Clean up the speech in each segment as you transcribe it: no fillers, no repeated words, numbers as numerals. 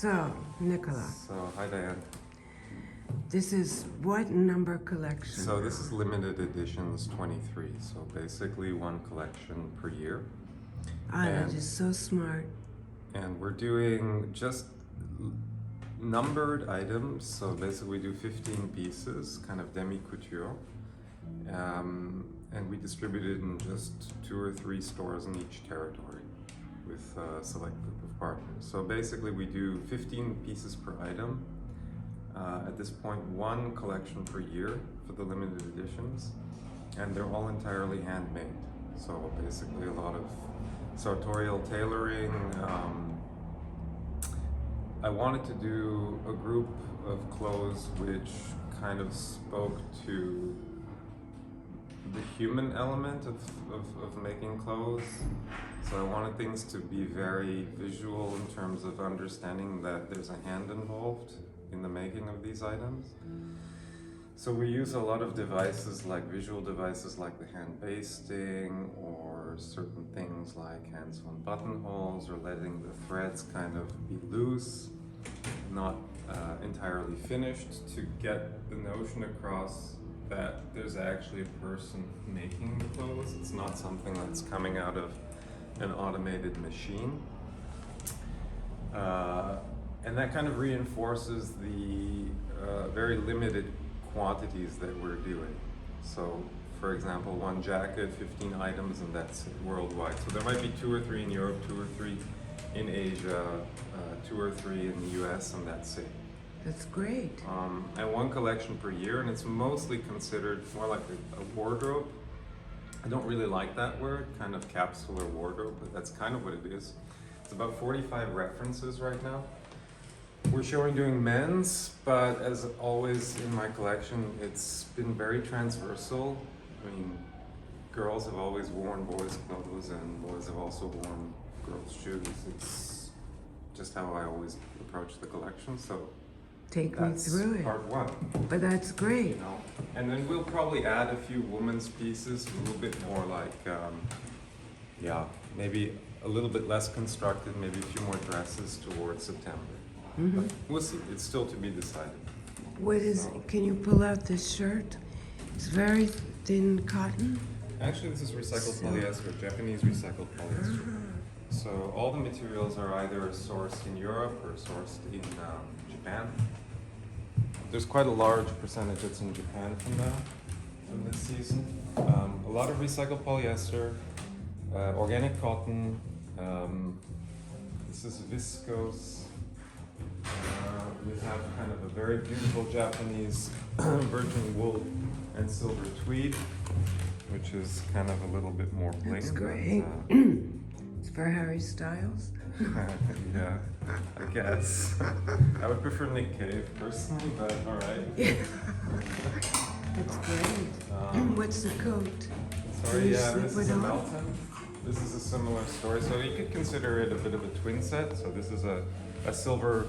So, Nicolas, So, hi Diane. this is what number collection? So this is limited editions 23. So basically one collection per year. Ah, that and- is so smart. And we're doing just numbered items. So basically we do 15 pieces, kind of demi-couture. And we distribute it in just 2 or 3 stores in each territory with a select group of partners. So basically we do 15 pieces per item. At this point, 1 collection per year for the limited editions, and they're all entirely handmade. So basically a lot of sartorial tailoring. I wanted to do a group of clothes which kind of spoke to the human element of making clothes. So I wanted things to be very visual in terms of understanding that there's a hand involved in the making of these items. So we use a lot of devices, like visual devices like the hand basting, or certain things like hand-sewn buttonholes, or letting the threads kind of be loose, not entirely finished, to get the notion across that there's actually a person making the clothes. It's not something that's coming out of an automated machine. And that kind of reinforces the very limited quantities that we're doing. So, for example, 1 jacket, 15 items, and that's it worldwide. So there might be 2 or 3 in Europe, 2 or 3 in Asia, 2 or 3 in the US, and that's it. That's great. And 1 collection per year, and it's mostly considered more like a wardrobe. I don't really like that word, kind of capsular wardrobe, but that's kind of what it is. It's about 45 references right now. We're showing doing men's, but as always in my collection, it's been very transversal. I mean, girls have always worn boys' clothes, and boys have also worn girls' shoes. It's just how I always approach the collection. So Take me that's through it. part 1. But that's great. You know? And then we'll probably add a few women's pieces, a little bit more like, maybe a little bit less constructed, maybe a few more dresses towards September. Mm-hmm. We'll see. It's still to be decided. What is? Can you pull out this shirt? It's very thin cotton. Actually, this is recycled So- polyester, Japanese recycled polyester. So all the materials are either sourced in Europe or sourced in Japan. There's quite a large percentage that's in Japan from this season. A lot of recycled polyester, organic cotton. This is viscose. We have kind of a very beautiful Japanese virgin wool and silver tweed, which is kind of a little bit more bling. That's but, great. It's for Harry Styles. yeah, I guess. I would prefer Nick Cave personally, but all right. That's great. What's the coat? Sorry, Can you yeah, slip this is it a on? Melton. This is a similar story. So you could consider it a bit of a twin set. So this is a silver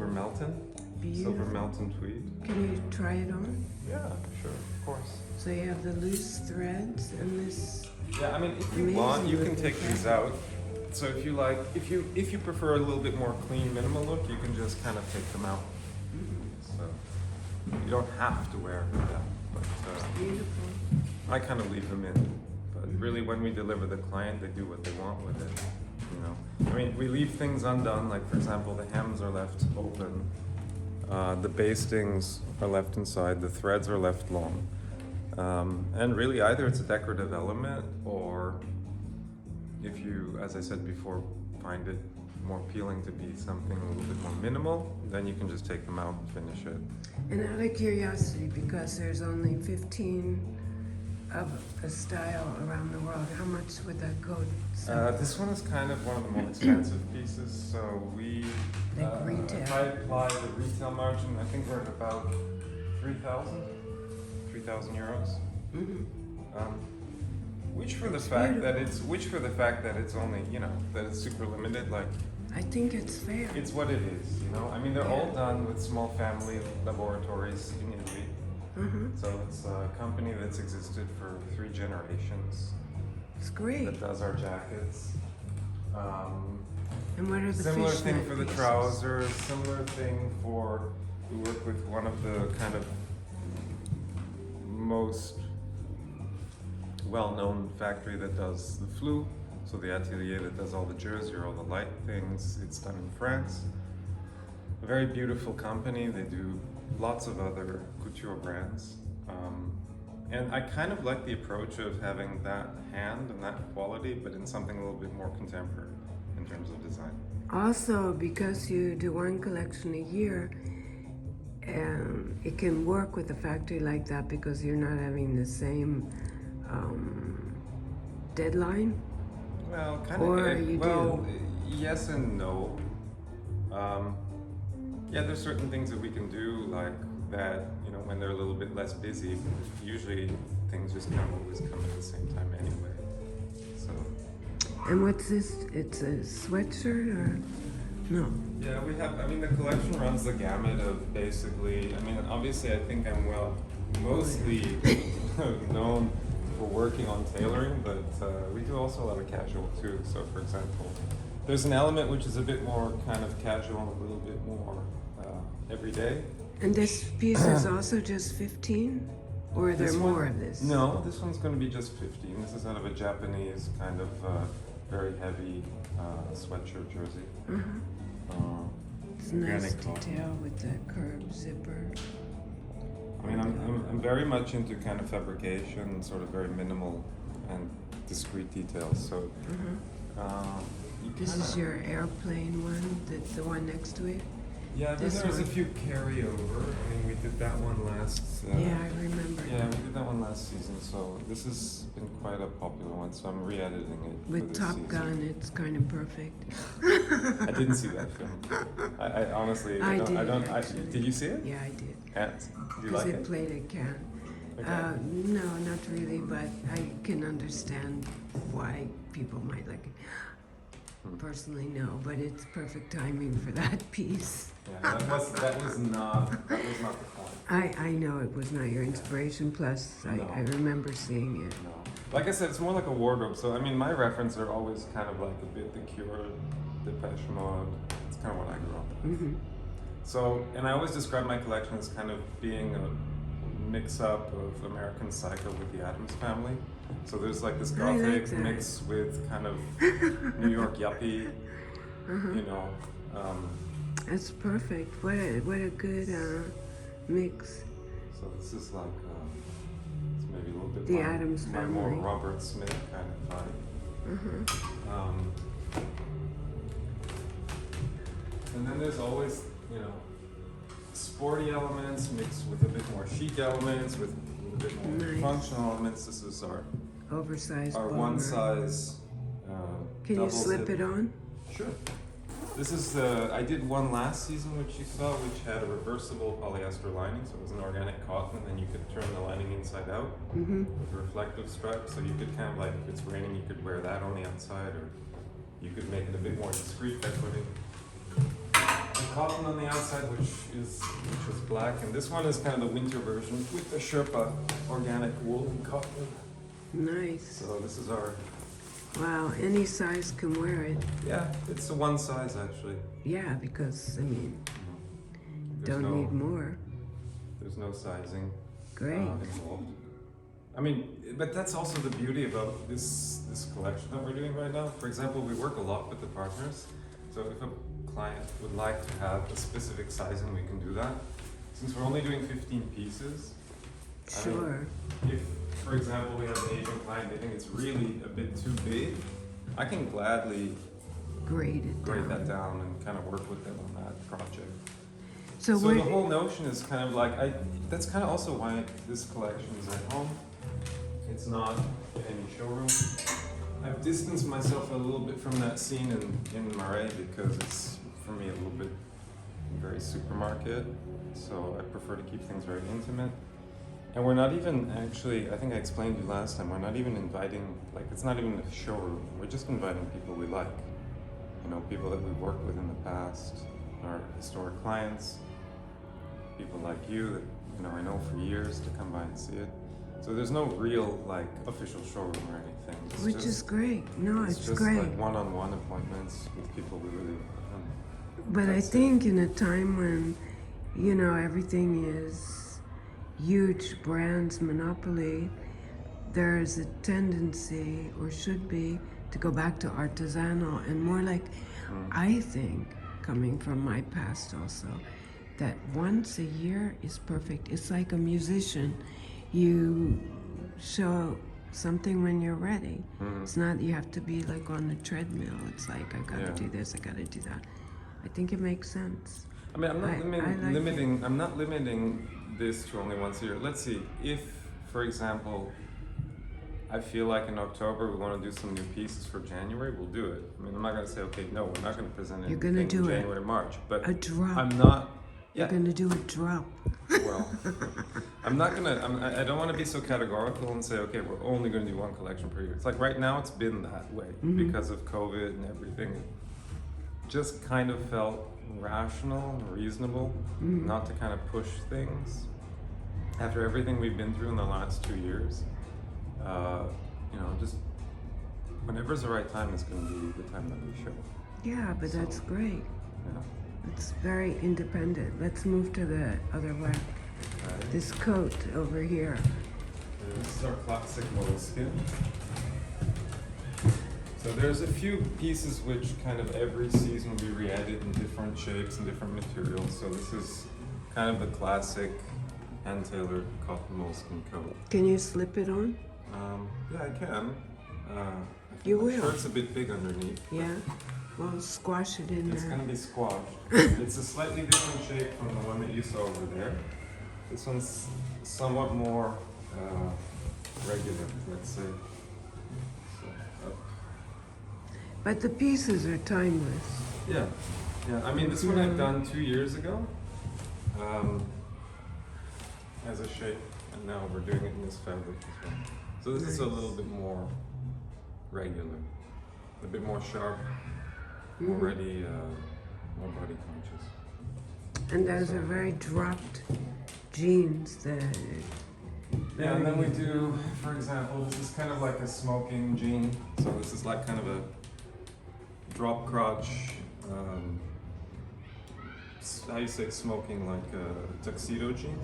Melton, Beautiful. silver Melton tweed. Can you try it on? Yeah, sure, of course. So you have the loose threads and this. Yeah, I mean, if you Amazing want, you can looking take these out. So if you like, if you prefer a little bit more clean, minimal look, you can just kind of take them out. So you don't have to wear them, but Beautiful. I kind of leave them in. But really, when we deliver the client, they do what they want with it. You know, I mean, we leave things undone. Like for example, the hems are left open, the bastings are left inside, the threads are left long. And really, either it's a decorative element, or if you, as I said before, find it more appealing to be something a little bit more minimal, then you can just take them out and finish it. And out of curiosity, because there's only 15 of a style around the world, how much would that coat sell? This one is kind of one of the more expensive pieces, so we, Like retail. if I apply the retail margin, I think we're at about 3,000 euros. Mhm. Which for the It's fact beautiful. that it's only, you know, that it's super limited, like I think it's fair. it's what it is, you know. I mean, they're all done with small family laboratories in Italy. Mhm. So it's a company that's existed for 3 generations It's great. that does our jackets. And what are the Similar fishnet thing for the pieces? trousers, similar thing for, we work with one of the kind of most well-known factory that does the flue, so the atelier that does all the jersey or all the light things, it's done in France. A very beautiful company, they do lots of other couture brands. And I kind of like the approach of having that hand and that quality, but in something a little bit more contemporary in terms of design. Also, because you do one collection a year, it can work with a factory like that because you're not having the same deadline. Well, kind Or of. you Well, yes and no. Yeah, there's certain things that we can do like that. You know, when they're a little bit less busy. Usually, things just kind of always come at the same time anyway. So. And what's this? It's a sweatshirt or no? Yeah, we have. I mean, the collection runs the gamut of basically. I mean, obviously, I think I'm mostly known for working on tailoring, but we do also a lot of casual too. So, for example, there's an element which is a bit more kind of casual and a little bit more everyday. And this piece is also just 15, or are there This more one- of this? No, this one's going to be just 15. This is out of a Japanese kind of very heavy sweatshirt jersey. It's Organic nice cotton. detail with the curved zipper. I mean, I'm very much into kind of fabrication, sort of very minimal and discrete details. So you This kinda- is your airplane one, the one next to it? Yeah, then this there was a one. few carryover. I mean, we did that one last. Yeah, I remember. Yeah, we did that one last season. So this has been quite a popular one. So I'm re-editing it for With this Top season. Gun, it's kind of perfect. I didn't see that film. I honestly, I don't. I did, don't. actually. Did you see it? Yeah, I did. And do you Because like it it? played at Cannes. Okay. No, not really, but I can understand why people might like it. Personally, no, but it's perfect timing for that piece. Yeah, that was not the point. I know it was not your inspiration, plus No. I remember seeing it. No. Like I said, it's more like a wardrobe. So I mean, my references are always kind of like a bit The Cure, Depeche Mode. It's kind of what I grew up with. Hmm. So, and I always describe my collection as kind of being a mix-up of American Psycho with the Addams Family. So there's like this I like gothic that. mix with kind of New York yuppie, you know. That's perfect. What a good mix. So this is like, it's maybe a little bit The more, Addams my more Family. Robert Smith kind of vibe. And then there's always, you know, sporty elements mixed with a bit more chic elements, with a little bit more Nice. functional elements. This is our Oversized bomber. one size. Can you double slip zip. it on? Sure. This is I did one last season, which you saw, which had a reversible polyester lining, so it was an organic cotton, and then you could turn the lining inside out Mm-hmm. with a reflective stripe, so you could kind of like, if it's raining, you could wear that on the outside, or you could make it a bit more discreet by putting the cotton on the outside, which is black, and this one is kind of the winter version with the Sherpa organic wool and cotton. Nice. So this is our, Wow, any size can wear it. yeah, it's a one size actually. Yeah, because, I mean, There's don't no- need more. There's no sizing Great. involved. I mean, but that's also the beauty about this collection that we're doing right now. For example, we work a lot with the partners. So if a client would like to have a specific sizing, we can do that. Since we're only doing 15 pieces, I mean, Sure. if, for example, we have an Asian client, they think it's really a bit too big, I can gladly Grade it grade down. that down and kind of work with them on that project. So, So what? the whole notion is kind of like, that's kind of also why this collection is at home. It's not in any showroom. I've distanced myself a little bit from that scene in Marais because it's, for me, a little bit very supermarket. So I prefer to keep things very intimate. And we're not even actually, I think I explained to you last time, we're not even inviting, like it's not even a showroom. We're just inviting people we like. You know, people that we've worked with in the past, our historic clients, people like you that, you know, I know for years to come by and see it. So there's no real like official showroom or anything. It's Which just, is great. No, it's just great. like one-on-one appointments with people we really want. But I That's it. think in a time when, you know, everything is huge brands, monopoly, there's a tendency, or should be, to go back to artisanal and more like, I think, coming from my past also, that once a year is perfect. It's like a musician. You show something when you're ready. It's not you have to be like on the treadmill. It's like I gotta do this, I gotta do that. I think it makes sense. I mean, I'm not I like limiting. I'm not limiting this to only once a year. Let's see. If, for example, I feel like in October we want to do some new pieces for January, we'll do it. I mean, I'm not going to say, okay, no, we're not going to present You're anything gonna do in it. January, March. But A drop. I'm not. You're Yeah. gonna do a drop. Well, I'm not gonna. I don't want to be so categorical and say, okay, we're only going to do one collection per year. It's like right now it's been that way because of COVID and everything. It just kind of felt rational and reasonable not to kind of push things after everything we've been through in the last 2 years. You know, just whenever's the right time is going to be the time that we show. Yeah, but that's great. Yeah. It's very independent. Let's move to the other one. Right. This coat over here. This is our classic moleskin. So there's a few pieces which kind of every season we re-edit in different shapes and different materials. So this is kind of the classic hand-tailored cotton moleskin coat. Can you slip it on? Yeah, I can. You My will. shirt's a bit big underneath. Yeah? Well, squash it in It's there. gonna be squashed. It's a slightly different shape from the one that you saw over there. This one's somewhat more regular, let's say. So, But the pieces are timeless. yeah, yeah. I mean, this one I've done 2 years ago as a shape, and now we're doing it in this fabric as well. So this is a little bit more regular, a bit more sharp, already more body conscious. And those are very dropped jeans. Yeah, and then we do, for example, this is kind of like a smoking jean. So this is like kind of a drop crotch, how you say smoking, like a tuxedo jean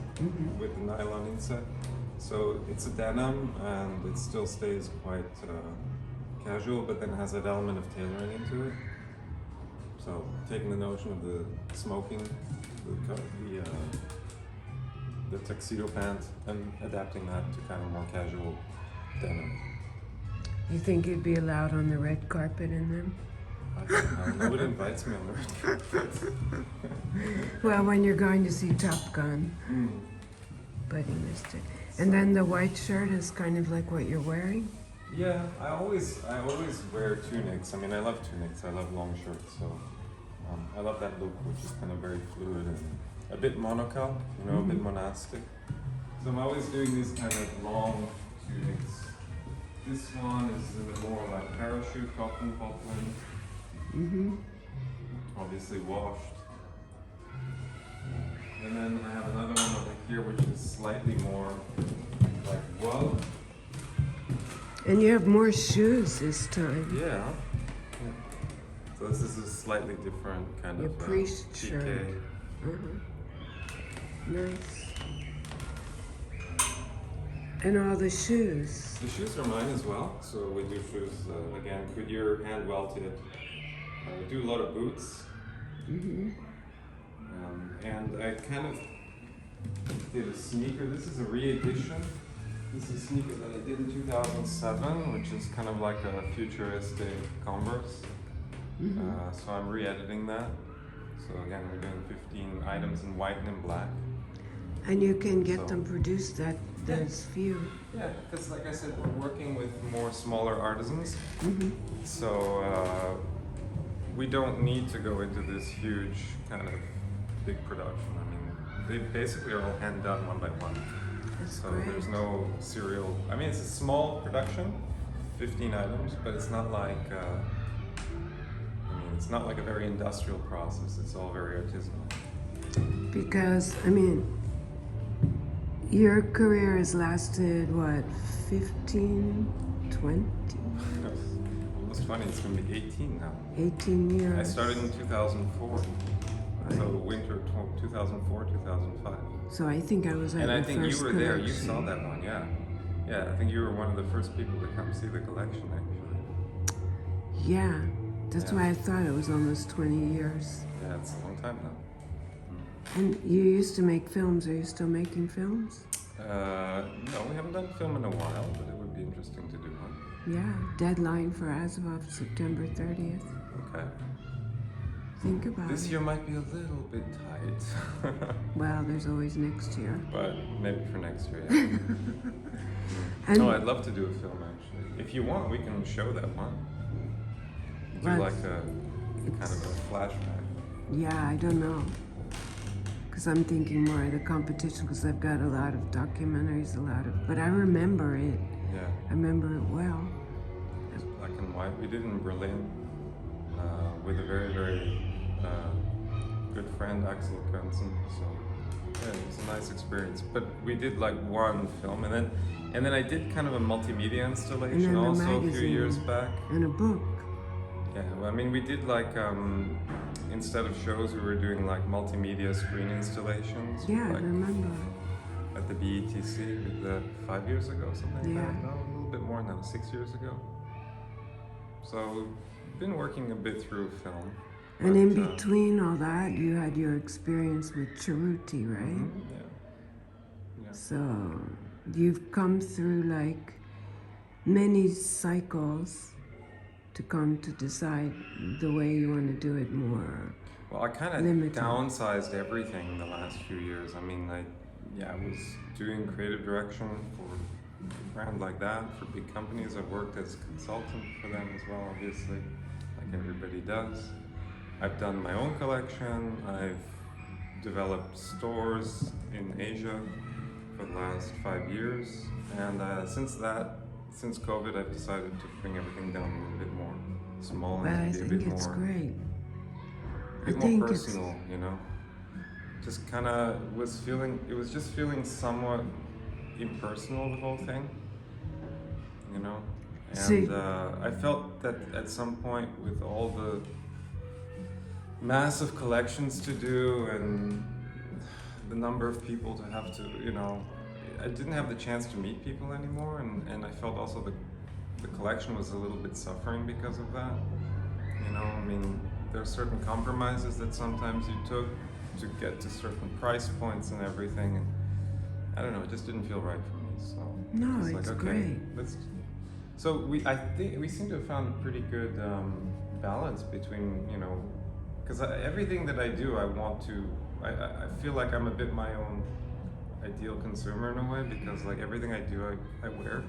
with a nylon inside. So it's a denim and it still stays quite casual, but then has that element of tailoring into it. So taking the notion of the smoking, the tuxedo pant, and adapting that to kind of more casual denim. You think you'd be allowed on the red carpet in them? I don't know. Nobody invites me on the red carpet. Well, when you're going to see Top Gun, but he missed it. And then the white shirt is kind of like what you're wearing? Yeah, I always wear tunics. I mean, I love tunics. I love long shirts. So I love that look, which is kind of very fluid and a bit monocle, you know, a bit monastic. So I'm always doing these kind of long tunics. This one is in the more like parachute cotton poplin. Obviously washed. And then I have another one over here which is slightly more like wool. And you have more shoes this time. Yeah. So this is a slightly different kind Your of priest TK. shirt. Nice. And all the shoes. The shoes are mine as well. So we do shoes, again, Goodyear hand welted. We do a lot of boots. And I kind of did a sneaker. This is a re-edition. This is a sneaker that I did in 2007, which is kind of like a futuristic Converse. So I'm re-editing that. So again, we're doing 15 items in white and in black. And you can get So- them produced at those few. Yeah, because like I said, we're working with more smaller artisans. So we don't need to go into this huge kind of big production. I mean, they basically are all hand done one by one. That's So great. there's no serial. I mean, it's a small production, 15 items, but it's not like. It's not like a very industrial process. It's all very artisanal. Because, I mean, Your career has lasted, what, 15, 20, Almost 20. It's going to be 18 now. 18 years? I started in 2004. So winter 2004, 2005. So I think I was at and I your think you first were collection. there. You saw that one, yeah. Yeah, I think you were one of the first people to come see the collection, actually. Yeah, that's Yeah. why I thought it was almost 20 years. Yeah, it's a long time now. And you used to make films. Are you still making films? No, we haven't done film in a while, but it would be interesting to do one. Yeah, deadline for Azov, September 30th. Okay. Think about This it. year might be a little bit tight. Well, there's always next year. But maybe for next year, yeah. And No, I'd love to do a film, actually. If you want, we can show that one. Do Well, like a kind of a flashback. yeah, I don't know. Because I'm thinking more of the competition because I've got a lot of documentaries, but I remember it. Yeah. I remember it well. It's black and white. We did in Berlin with a very, very good friend, Axel Kunzen. So yeah, it was a nice experience. But we did like one film, and then I did kind of a multimedia installation the also a few magazine. years back. And a book. Yeah, well, I mean, we did like instead of shows, we were doing like multimedia screen installations. Yeah, like I remember. at the BETC with 5 years ago, something Yeah. like that. No, a little bit more now, 6 years ago. So, been working a bit through film. And in but, between all that, you had your experience with Cheruti, right? Yeah. So you've come through like many cycles to come to decide the way you want to do it more. Well, I kind of limited. downsized everything in the last few years. I mean, I was doing creative direction for a brand like that, for big companies. I've worked as a consultant for them as well, obviously, like everybody does. I've done my own collection. I've developed stores in Asia for the last 5 years. And since COVID, I've decided to bring everything down a little bit more small But I and be a think bit it's more, great. a bit more personal, you know. Just kind of it was just feeling somewhat impersonal, the whole thing, you know. And I felt that at some point, with all the massive collections to do and the number of people to have to, you know, I didn't have the chance to meet people anymore, and I felt also the collection was a little bit suffering because of that. You know, I mean, there are certain compromises that sometimes you took to get to certain price points and everything, and I don't know, it just didn't feel right for me. So No, it's it's like, okay, great. So I think we seem to have found a pretty good balance between, you know, because everything that I do, I feel like I'm a bit my own ideal consumer in a way, because like everything I do, I wear.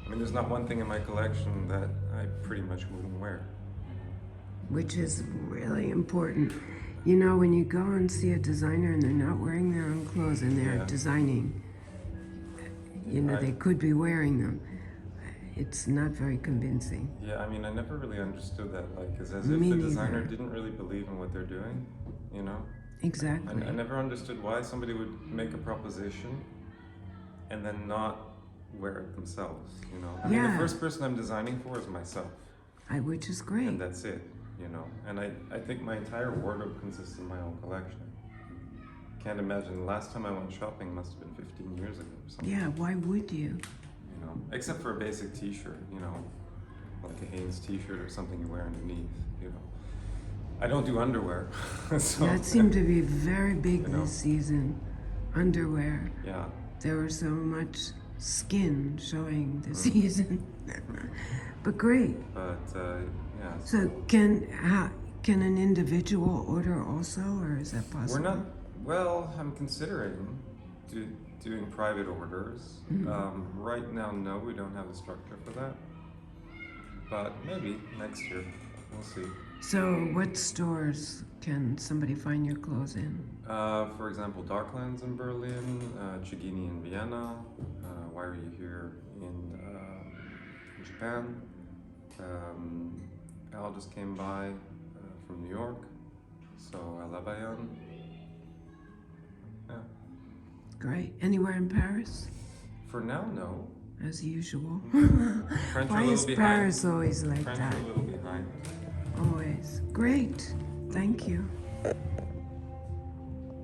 I mean, there's not one thing in my collection that I pretty much wouldn't wear. Which is really important. You know, when you go and see a designer and they're not wearing their own clothes and they're designing, you know, they could be wearing them. It's not very convincing. Yeah, I mean, I never really understood that. Like, it's as if Me the designer neither. didn't really believe in what they're doing, you know? Exactly. I never understood why somebody would make a proposition and then not wear it themselves, you know? I mean, the first person I'm designing for is myself. Which is great. And that's it, you know? And I think my entire wardrobe consists of my own collection. Can't imagine, the last time I went shopping must have been 15 years ago or something. Yeah, why would you? You know, except for a basic t-shirt, you know, like a Hanes t-shirt or something you wear underneath, you know. I don't do underwear. So, That seemed to be very big you know. this season. Underwear. Yeah. There was so much skin showing this season. But great. But yeah. So can an individual order also, or is that possible? We're not, well, I'm considering doing private orders. Right now, no, we don't have a structure for that. But maybe next year, we'll see. So what stores can somebody find your clothes in? For example, Darklands in Berlin, Chigini in Vienna, Why Are You Here in Japan. Al just came by from New York, so Alabayan. Yeah. Great. Anywhere in Paris? For now, no. As usual. French Why are a is little behind. Paris always like French that? are a little behind. Always. Great. Thank you.